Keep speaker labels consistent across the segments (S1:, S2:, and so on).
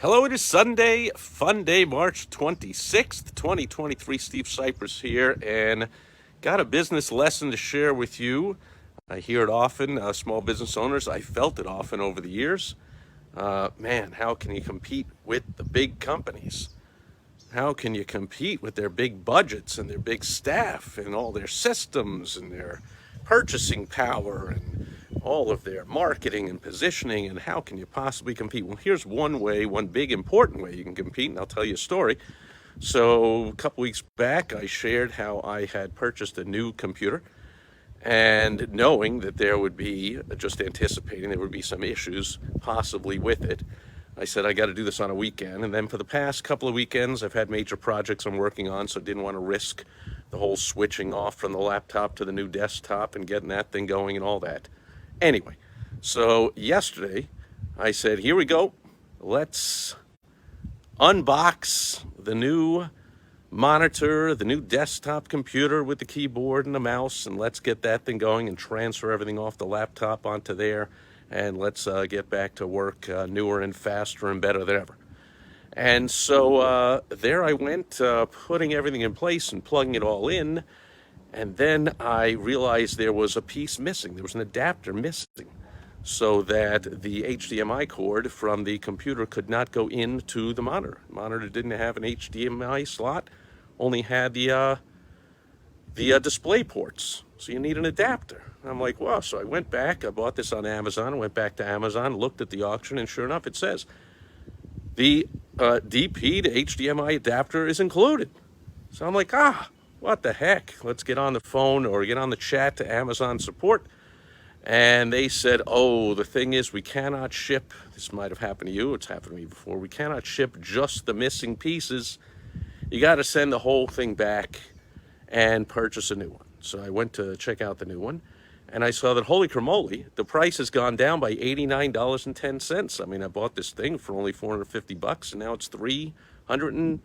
S1: Hello, it is Sunday, fun day, March 26th, 2023. Steve Sipress here, and got a business lesson to share with you. I hear it often, small business owners. I felt it often over the years. Man, how can you compete with the big companies? How can you compete with their big budgets and their big staff and all their systems and their purchasing power and all of their marketing and positioning? And how can you possibly compete? Well, here's one way, one big important way you can compete, and I'll tell you a story. So a couple weeks back, I shared how I had purchased a new computer, and knowing that there would be, just anticipating there would be some issues possibly with it, I said I got to do this on a weekend. And then for the past couple of weekends, I've had major projects I'm working on, so didn't want to risk the whole switching off from the laptop to the new desktop and getting that thing going and all that. Anyway, so yesterday I said, here we go. Let's unbox the new monitor, the new desktop computer with the keyboard and the mouse, and let's get that thing going and transfer everything off the laptop onto there, and let's get back to work newer and faster and better than ever. And so there I went, putting everything in place and plugging it all in, and then I realized there was a piece missing. There was an adapter missing, so that the HDMI cord from the computer could not go into the monitor. The monitor didn't have an HDMI slot, only had the display ports. So you need an adapter. I'm like, wow. So I went back, I bought this on Amazon, went back to Amazon, looked at the auction, and sure enough, it says the DP to HDMI adapter is included. So I'm like, what the heck? Let's get on the phone or get on the chat to Amazon support. And they said, oh, the thing is, we cannot ship, this might have happened to you, it's happened to me before, we cannot ship just the missing pieces. You got to send the whole thing back and purchase a new one. So I went to check out the new one, and I saw that, holy cremoli, the price has gone down by $89.10. I mean, I bought this thing for only $450, and now it's $360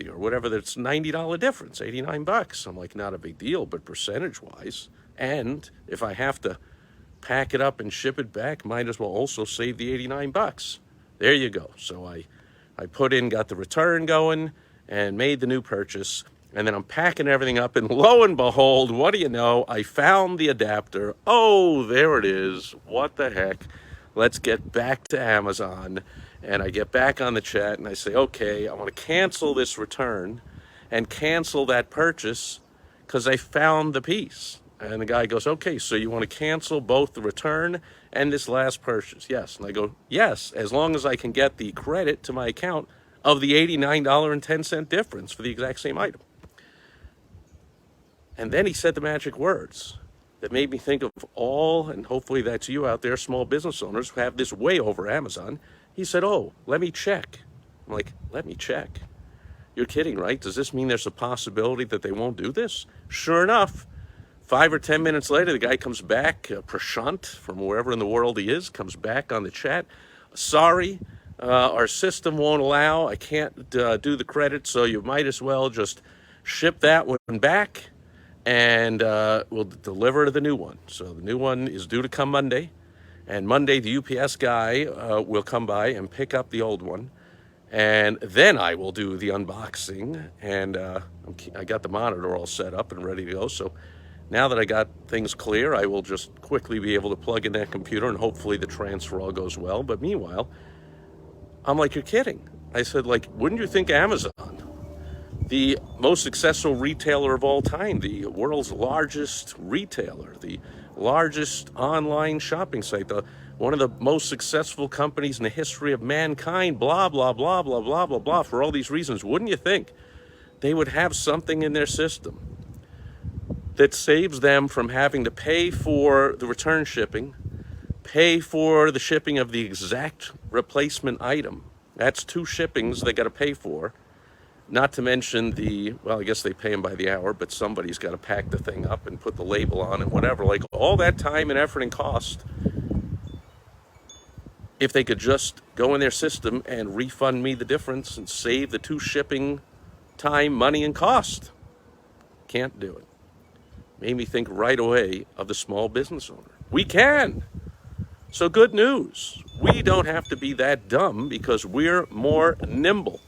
S1: or whatever. That's $90 difference, $89. I'm like, not a big deal, but percentage-wise, and if I have to pack it up and ship it back, might as well also save the $89. There you go. So I got the return going and made the new purchase. And then I'm packing everything up, and lo and behold, what do you know? I found the adapter. Oh, there it is. What the heck? Let's get back to Amazon. And I get back on the chat, and I say, okay, I want to cancel this return and cancel that purchase because I found the piece. And the guy goes, okay, so you want to cancel both the return and this last purchase? Yes. And I go, yes, as long as I can get the credit to my account of the $89.10 difference for the exact same item. And then he said the magic words that made me think of all, and hopefully that's you out there, small business owners who have this way over Amazon. He said, oh, let me check. I'm like, let me check? You're kidding, right? Does this mean there's a possibility that they won't do this? Sure enough, 5 or 10 minutes later, the guy comes back, Prashant, from wherever in the world he is, comes back on the chat. Sorry, our system won't allow. I can't do the credit, so you might as well just ship that one back, and we'll deliver the new one. So the new one is due to come Monday, and Monday the UPS guy will come by and pick up the old one, and then I will do the unboxing, and I got the monitor all set up and ready to go. So now that I got things clear, I will just quickly be able to plug in that computer, and hopefully the transfer all goes well. But meanwhile, I'm like, you're kidding. I said, like, wouldn't you think Amazon, the most successful retailer of all time, the world's largest retailer, the largest online shopping site, one of the most successful companies in the history of mankind, blah, blah, blah, blah, blah, blah, blah, for all these reasons, wouldn't you think they would have something in their system that saves them from having to pay for the return shipping, pay for the shipping of the exact replacement item? That's 2 shippings they got to pay for. Not to mention I guess they pay them by the hour, but somebody's got to pack the thing up and put the label on and whatever. Like, all that time and effort and cost, if they could just go in their system and refund me the difference and save the 2 shipping time, money, and cost. Can't do it. Made me think right away of the small business owner. We can. So good news. We don't have to be that dumb because we're more nimble.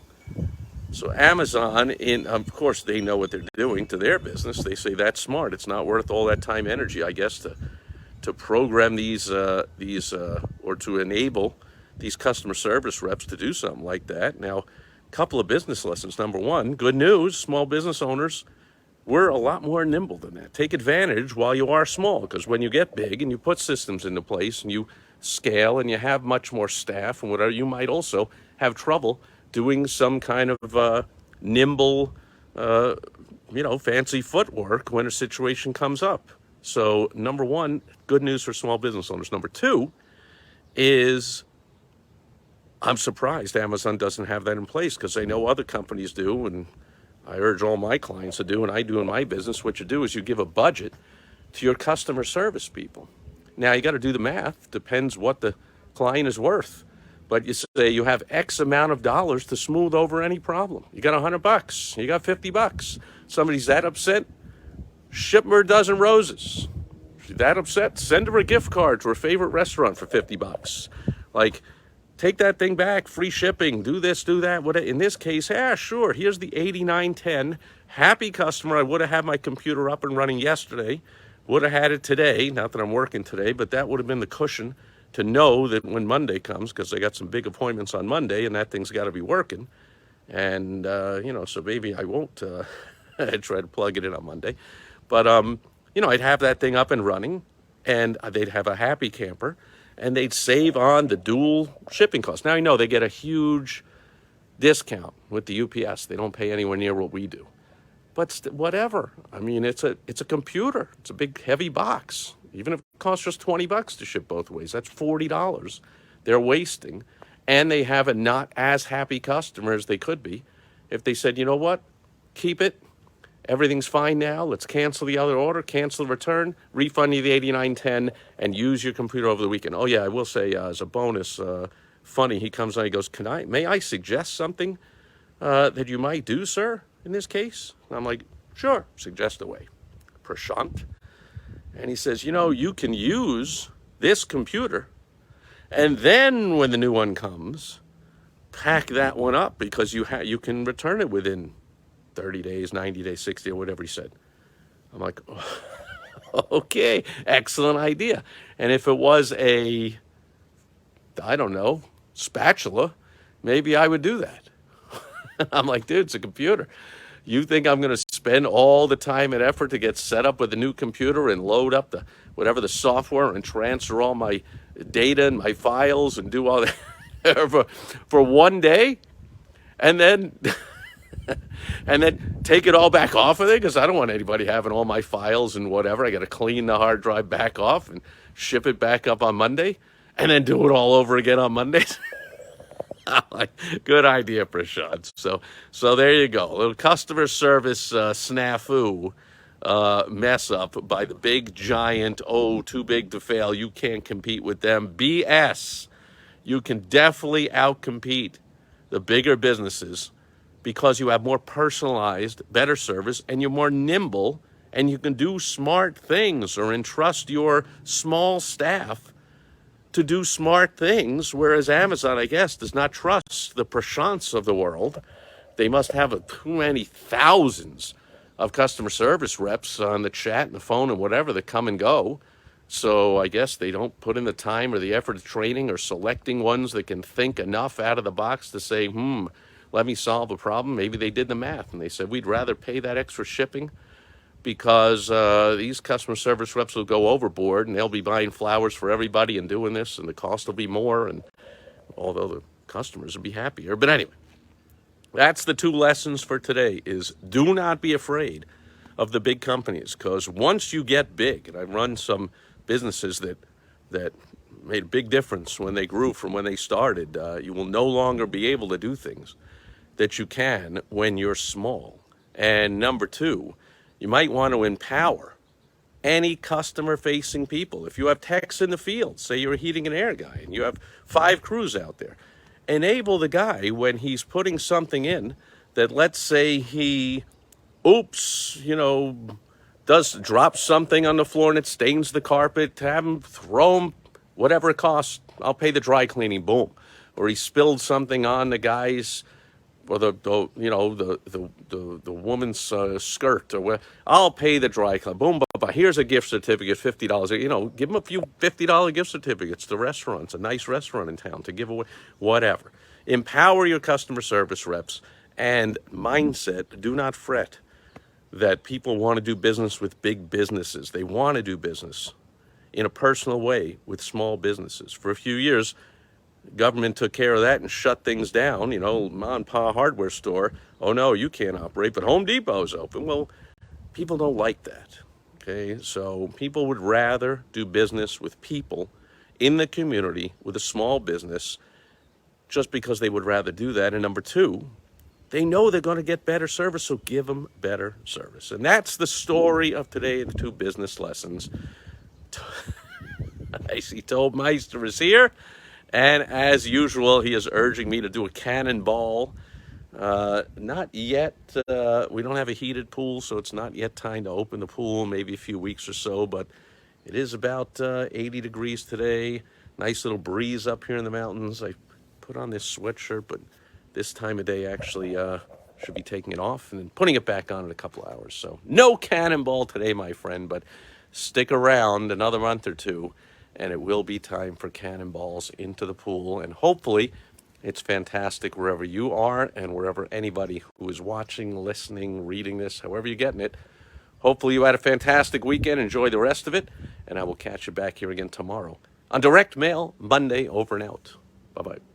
S1: So Amazon, of course, they know what they're doing to their business. They say that's smart. It's not worth all that time, energy, I guess, to program or to enable these customer service reps to do something like that. Now, a couple of business lessons. Number one, good news, small business owners, we're a lot more nimble than that. Take advantage while you are small, because when you get big and you put systems into place and you scale and you have much more staff and whatever, you might also have trouble doing some kind of nimble, fancy footwork when a situation comes up. So number one, good news for small business owners. Number two is I'm surprised Amazon doesn't have that in place, because I know other companies do, and I urge all my clients to do, and I do in my business. What you do is you give a budget to your customer service people. Now, you got to do the math. Depends what the client is worth. But you say you have X amount of dollars to smooth over any problem. You got $100. You got $50. Somebody's that upset, ship her a dozen roses. She's that upset, send her a gift card to her favorite restaurant for $50. Like, take that thing back, free shipping, do this, do that. What in this case, sure, here's the 8910. Happy customer. I would have had my computer up and running yesterday. Would have had it today. Not that I'm working today, but that would have been the cushion to know that when Monday comes, because I got some big appointments on Monday and that thing's got to be working. And, so maybe I won't try to plug it in on Monday. But, I'd have that thing up and running, and they'd have a happy camper, and they'd save on the dual shipping costs. Now, I know they get a huge discount with the UPS. They don't pay anywhere near what we do. But whatever. I mean, it's a computer. It's a big, heavy box. Even if it costs just $20 to ship both ways, that's $40 they're wasting. And they have a not as happy customer as they could be if they said, you know what, keep it. Everything's fine now. Let's cancel the other order, cancel the return, refund you the $89.10, and use your computer over the weekend. Oh, yeah, I will say as a bonus, funny, he comes on, he goes, may I suggest something that you might do, sir, in this case? And I'm like, sure, suggest away. Prashant. And he says, you can use this computer, and then when the new one comes, pack that one up, because you can return it within 30 days, 90 days, 60, or whatever he said. I'm like, oh, okay, excellent idea. And if it was I don't know, spatula, maybe I would do that. I'm like, dude, it's a computer. You think I'm going to spend all the time and effort to get set up with a new computer and load up whatever the software and transfer all my data and my files and do all that for one day? And then take it all back off of it, because I don't want anybody having all my files and whatever. I got to clean the hard drive back off and ship it back up on Monday, and then do it all over again on Mondays. I'm like, good idea, Prashant. So there you go. A little customer service snafu mess up by the big giant, too big to fail, you can't compete with them. BS. You can definitely outcompete the bigger businesses, because you have more personalized, better service, and you're more nimble, and you can do smart things or entrust your small staff to do smart things, whereas Amazon, I guess, does not trust the Prashants of the world. They must have too many thousands of customer service reps on the chat and the phone and whatever that come and go. So I guess they don't put in the time or the effort of training or selecting ones that can think enough out of the box to say, let me solve a problem. Maybe they did the math and they said, we'd rather pay that extra shipping, because these customer service reps will go overboard and they'll be buying flowers for everybody and doing this, and the cost will be more, and although the customers will be happier. But anyway, that's the two lessons for today, is do not be afraid of the big companies, because once you get big, and I've run some businesses that made a big difference when they grew from when they started, you will no longer be able to do things that you can when you're small. And number two, you might want to empower any customer-facing people. If you have techs in the field, say you're a heating and air guy, and you have 5 crews out there, enable the guy when he's putting something in that, let's say he, drop something on the floor and it stains the carpet, to have him throw him whatever it costs, I'll pay the dry cleaning. Boom. Or he spilled something on the guy's, or the you know the woman's skirt, or what. I'll pay the dry clean. Boom, here's a gift certificate, $50. You know, give them a few $50 gift certificates to restaurants, a nice restaurant in town to give away, whatever. Empower your customer service reps and mindset. Do not fret that people want to do business with big businesses. They want to do business in a personal way with small businesses. For a few years, government took care of that and shut things down. You know, mom and pa hardware store, oh no, you can't operate, but Home Depot's open. Well, people don't like that. Okay, so people would rather do business with people in the community with a small business just because they would rather do that. And number two, they know they're going to get better service, so give them better service. And that's the story of today, the two business lessons. I see Toadmeister is here, and as usual, he is urging me to do a cannonball. Not yet. We don't have a heated pool, so it's not yet time to open the pool, maybe a few weeks or so, but it is about 80 degrees today. Nice little breeze up here in the mountains. I put on this sweatshirt, but this time of day actually should be taking it off and then putting it back on in a couple hours. So no cannonball today, my friend, but stick around another month or two, and it will be time for cannonballs into the pool. And hopefully it's fantastic wherever you are and wherever anybody who is watching, listening, reading this, however you're getting it. Hopefully you had a fantastic weekend. Enjoy the rest of it, and I will catch you back here again tomorrow on Direct Mail Monday. Over and out. Bye-bye.